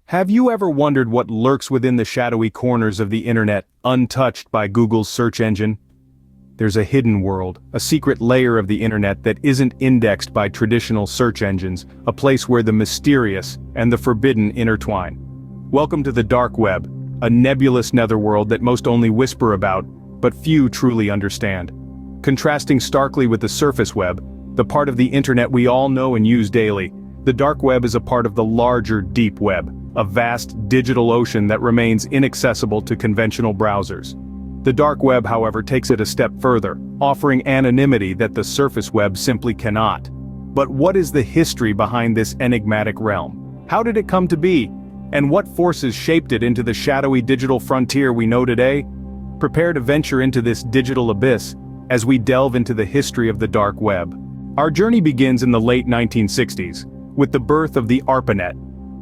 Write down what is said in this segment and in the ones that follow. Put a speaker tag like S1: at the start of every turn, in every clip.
S1: Have you ever wondered what lurks within the shadowy corners of the internet, untouched by Google's search engine? There's a hidden world, a secret layer of the internet that isn't indexed by traditional search engines, a place where the mysterious and the forbidden intertwine. Welcome to the dark web, a nebulous netherworld that most only whisper about, but few truly understand. Contrasting starkly with the surface web, the part of the internet we all know and use daily, the dark web is a part of the larger deep web, a vast digital ocean that remains inaccessible to conventional browsers. The dark web, however, takes it a step further, offering anonymity that the surface web simply cannot. But what is the history behind this enigmatic realm? How did it come to be? And what forces shaped it into the shadowy digital frontier we know today? Prepare to venture into this digital abyss as we delve into the history of the dark web. Our journey begins in the late 1960s, with the birth of the ARPANET.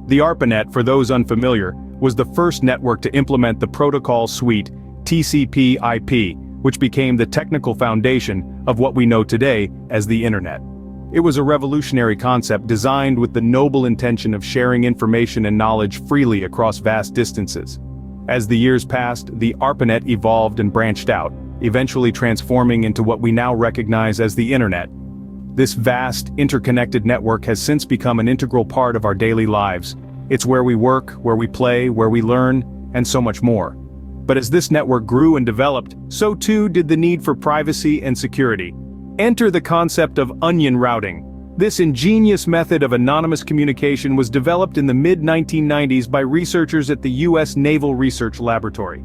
S1: The ARPANET, for those unfamiliar, was the first network to implement the protocol suite TCP/IP, which became the technical foundation of what we know today as the internet. It was a revolutionary concept designed with the noble intention of sharing information and knowledge freely across vast distances. As the years passed, the ARPANET evolved and branched out, eventually transforming into what we now recognize as the internet. This vast, interconnected network has since become an integral part of our daily lives. It's where we work, where we play, where we learn, and so much more. But as this network grew and developed, so too did the need for privacy and security. Enter the concept of onion routing. This ingenious method of anonymous communication was developed in the mid-1990s by researchers at the U.S. Naval Research Laboratory.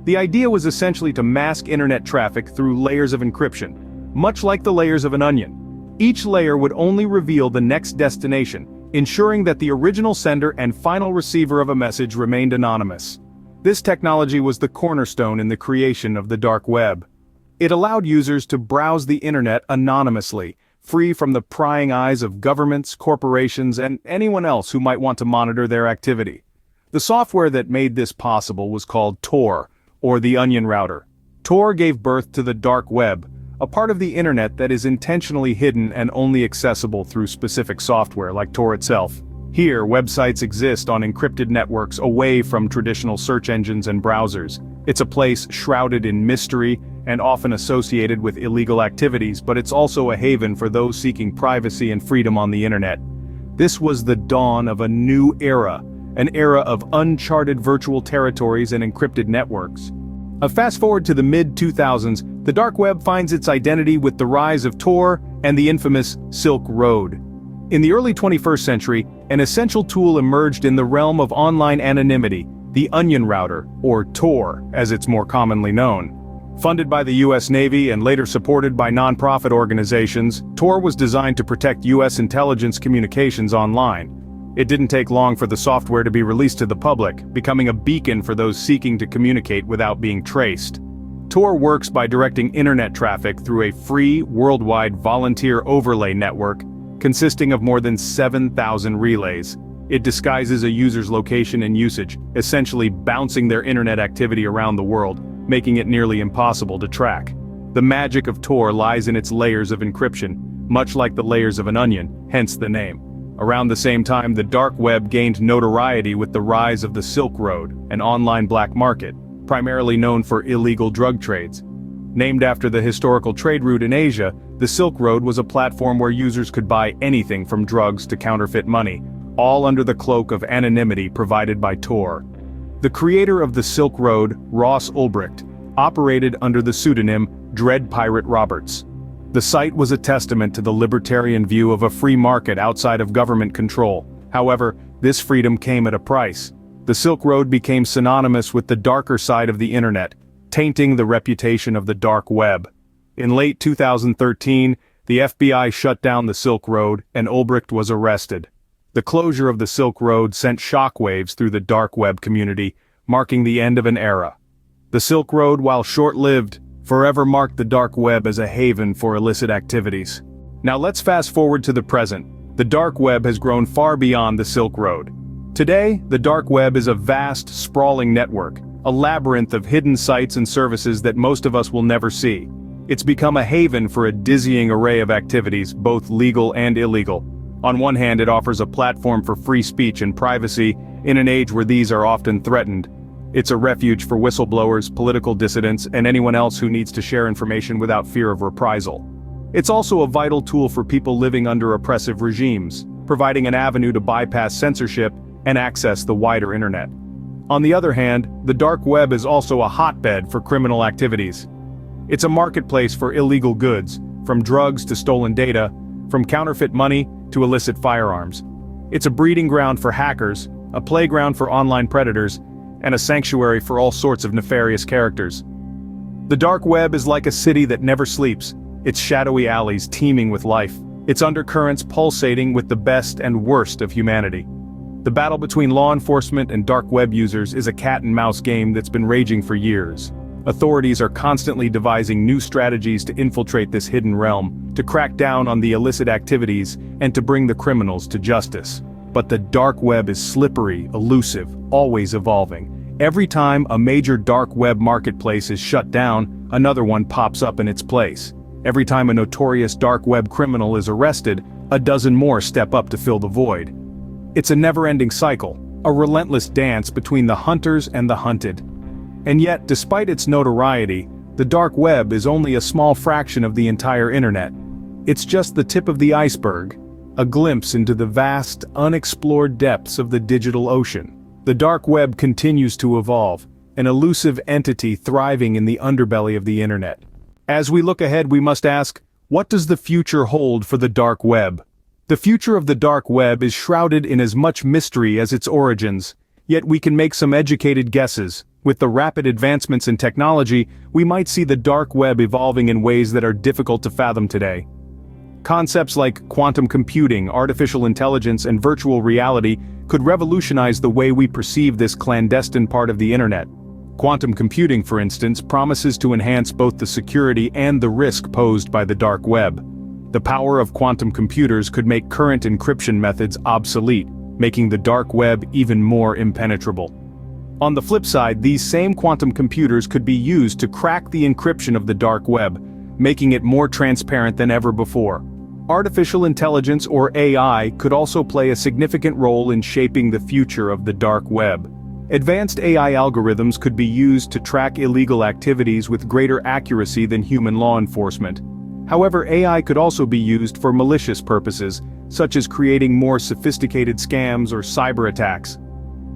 S1: The idea was essentially to mask internet traffic through layers of encryption, much like the layers of an onion. Each layer would only reveal the next destination, ensuring that the original sender and final receiver of a message remained anonymous. This technology was the cornerstone in the creation of the dark web. It allowed users to browse the internet anonymously, free from the prying eyes of governments, corporations, and anyone else who might want to monitor their activity. The software that made this possible was called Tor, or the Onion Router. Tor gave birth to the dark web, a part of the internet that is intentionally hidden and only accessible through specific software like Tor itself. Here, websites exist on encrypted networks away from traditional search engines and browsers. It's a place shrouded in mystery and often associated with illegal activities, but it's also a haven for those seeking privacy and freedom on the internet. This was the dawn of a new era, an era of uncharted virtual territories and encrypted networks. Fast forward to the mid-2000s, the dark web finds its identity with the rise of Tor and the infamous Silk Road. In the early 21st century, an essential tool emerged in the realm of online anonymity, the Onion Router, or Tor, as it's more commonly known. Funded by the U.S. Navy and later supported by non-profit organizations, Tor was designed to protect U.S. intelligence communications online. It didn't take long for the software to be released to the public, becoming a beacon for those seeking to communicate without being traced. Tor works by directing internet traffic through a free, worldwide volunteer overlay network, consisting of more than 7,000 relays. It disguises a user's location and usage, essentially bouncing their internet activity around the world, making it nearly impossible to track. The magic of Tor lies in its layers of encryption, much like the layers of an onion, hence the name. Around the same time, the dark web gained notoriety with the rise of the Silk Road, an online black market, primarily known for illegal drug trades. Named after the historical trade route in Asia, the Silk Road was a platform where users could buy anything from drugs to counterfeit money, all under the cloak of anonymity provided by Tor. The creator of the Silk Road, Ross Ulbricht, operated under the pseudonym Dread Pirate Roberts. The site was a testament to the libertarian view of a free market outside of government control. However, this freedom came at a price. The Silk Road became synonymous with the darker side of the internet, tainting the reputation of the dark web. In late 2013, the FBI shut down the Silk Road and Ulbricht was arrested. The closure of the Silk Road sent shockwaves through the dark web community, marking the end of an era. The Silk Road, while short-lived, forever marked the dark web as a haven for illicit activities. Now let's fast forward to the present. The dark web has grown far beyond the Silk Road. Today, the dark web is a vast, sprawling network, a labyrinth of hidden sites and services that most of us will never see. It's become a haven for a dizzying array of activities, both legal and illegal. On one hand, it offers a platform for free speech and privacy, in an age where these are often threatened. It's a refuge for whistleblowers, political dissidents, and anyone else who needs to share information without fear of reprisal. It's also a vital tool for people living under oppressive regimes, providing an avenue to bypass censorship and access the wider internet. On the other hand, the dark web is also a hotbed for criminal activities. It's a marketplace for illegal goods, from drugs to stolen data, from counterfeit money to illicit firearms. It's a breeding ground for hackers, a playground for online predators, and a sanctuary for all sorts of nefarious characters. The dark web is like a city that never sleeps, its shadowy alleys teeming with life, its undercurrents pulsating with the best and worst of humanity. The battle between law enforcement and dark web users is a cat-and-mouse game that's been raging for years. Authorities are constantly devising new strategies to infiltrate this hidden realm, to crack down on the illicit activities, and to bring the criminals to justice. But the dark web is slippery, elusive, always evolving. Every time a major dark web marketplace is shut down, another one pops up in its place. Every time a notorious dark web criminal is arrested, a dozen more step up to fill the void. It's a never-ending cycle, a relentless dance between the hunters and the hunted. And yet, despite its notoriety, the dark web is only a small fraction of the entire internet. It's just the tip of the iceberg, a glimpse into the vast, unexplored depths of the digital ocean. The dark web continues to evolve, an elusive entity thriving in the underbelly of the internet. As we look ahead, we must ask, what does the future hold for the dark web? The future of the dark web is shrouded in as much mystery as its origins, yet we can make some educated guesses. With the rapid advancements in technology, we might see the dark web evolving in ways that are difficult to fathom today. Concepts like quantum computing, artificial intelligence, and virtual reality could revolutionize the way we perceive this clandestine part of the internet. Quantum computing, for instance, promises to enhance both the security and the risk posed by the dark web. The power of quantum computers could make current encryption methods obsolete, making the dark web even more impenetrable. On the flip side, these same quantum computers could be used to crack the encryption of the dark web, making it more transparent than ever before. Artificial intelligence, or AI, could also play a significant role in shaping the future of the dark web. Advanced AI algorithms could be used to track illegal activities with greater accuracy than human law enforcement. However, AI could also be used for malicious purposes, such as creating more sophisticated scams or cyber attacks.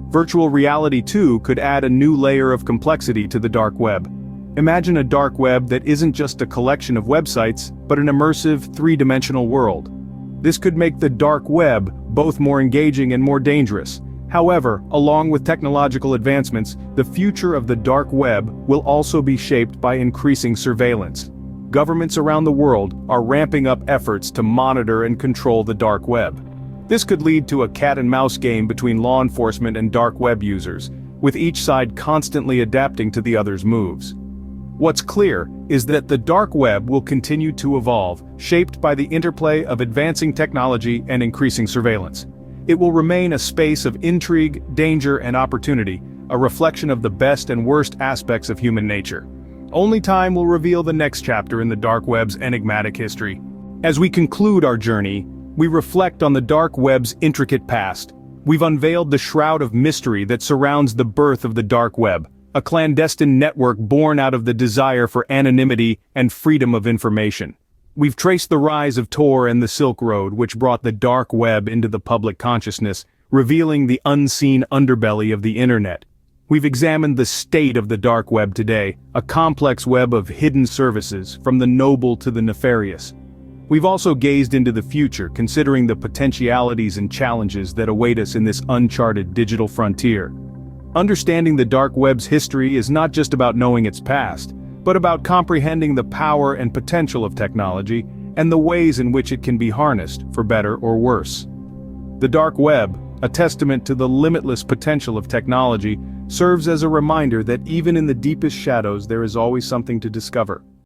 S1: Virtual reality, too, could add a new layer of complexity to the dark web. Imagine a dark web that isn't just a collection of websites, but an immersive, three-dimensional world. This could make the dark web both more engaging and more dangerous. However, along with technological advancements, the future of the dark web will also be shaped by increasing surveillance. Governments around the world are ramping up efforts to monitor and control the dark web. This could lead to a cat-and-mouse game between law enforcement and dark web users, with each side constantly adapting to the other's moves. What's clear is that the dark web will continue to evolve, shaped by the interplay of advancing technology and increasing surveillance. It will remain a space of intrigue, danger, and opportunity, a reflection of the best and worst aspects of human nature. Only time will reveal the next chapter in the dark web's enigmatic history. As we conclude our journey, we reflect on the dark web's intricate past. We've unveiled the shroud of mystery that surrounds the birth of the dark web, a clandestine network born out of the desire for anonymity and freedom of information. We've traced the rise of Tor and the Silk Road, which brought the dark web into the public consciousness, revealing the unseen underbelly of the internet. We've examined the state of the dark web today, a complex web of hidden services, from the noble to the nefarious. We've also gazed into the future, considering the potentialities and challenges that await us in this uncharted digital frontier. Understanding the dark web's history is not just about knowing its past, but about comprehending the power and potential of technology, and the ways in which it can be harnessed, for better or worse. The dark web, a testament to the limitless potential of technology, serves as a reminder that even in the deepest shadows there is always something to discover.